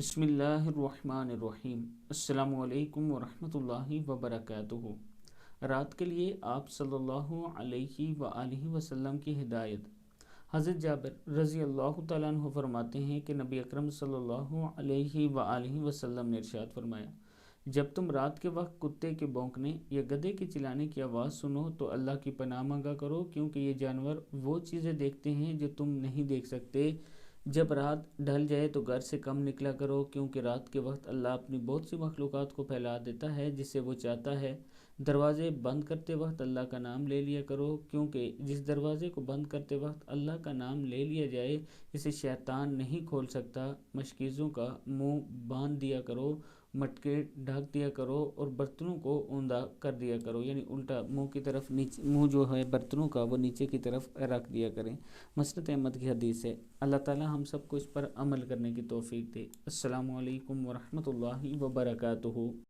بسم اللہ الرحمن الرحیم۔ السلام علیکم ورحمۃ اللہ وبرکاتہ۔ رات کے لیے آپ صلی اللہ علیہ وآلہ وسلم کی ہدایت۔ حضرت جابر رضی اللہ تعالیٰ عنہ فرماتے ہیں کہ نبی اکرم صلی اللہ علیہ وآلہ وسلم نے ارشاد فرمایا، جب تم رات کے وقت کتے کے بھونکنے یا گدھے کے چلانے کی آواز سنو تو اللہ کی پناہ مانگا کرو، کیونکہ یہ جانور وہ چیزیں دیکھتے ہیں جو تم نہیں دیکھ سکتے۔ جب رات ڈھل جائے تو گھر سے کم نکلا کرو، کیونکہ رات کے وقت اللہ اپنی بہت سی مخلوقات کو پھیلا دیتا ہے جسے وہ چاہتا ہے۔ دروازے بند کرتے وقت اللہ کا نام لے لیا کرو، کیونکہ جس دروازے کو بند کرتے وقت اللہ کا نام لے لیا جائے اسے شیطان نہیں کھول سکتا۔ مشکیزوں کا منہ باندھ دیا کرو، مٹکے ڈھک دیا کرو اور برتنوں کو اوندا کر دیا کرو، یعنی الٹا منہ کی طرف منہ جو ہے برتنوں کا وہ نیچے کی طرف رکھ دیا کریں۔ مسند احمد کی حدیث ہے۔ اللہ تعالی ہم سب کو اس پر عمل کرنے کی توفیق دے۔ السلام علیکم ورحمۃ اللہ وبرکاتہ۔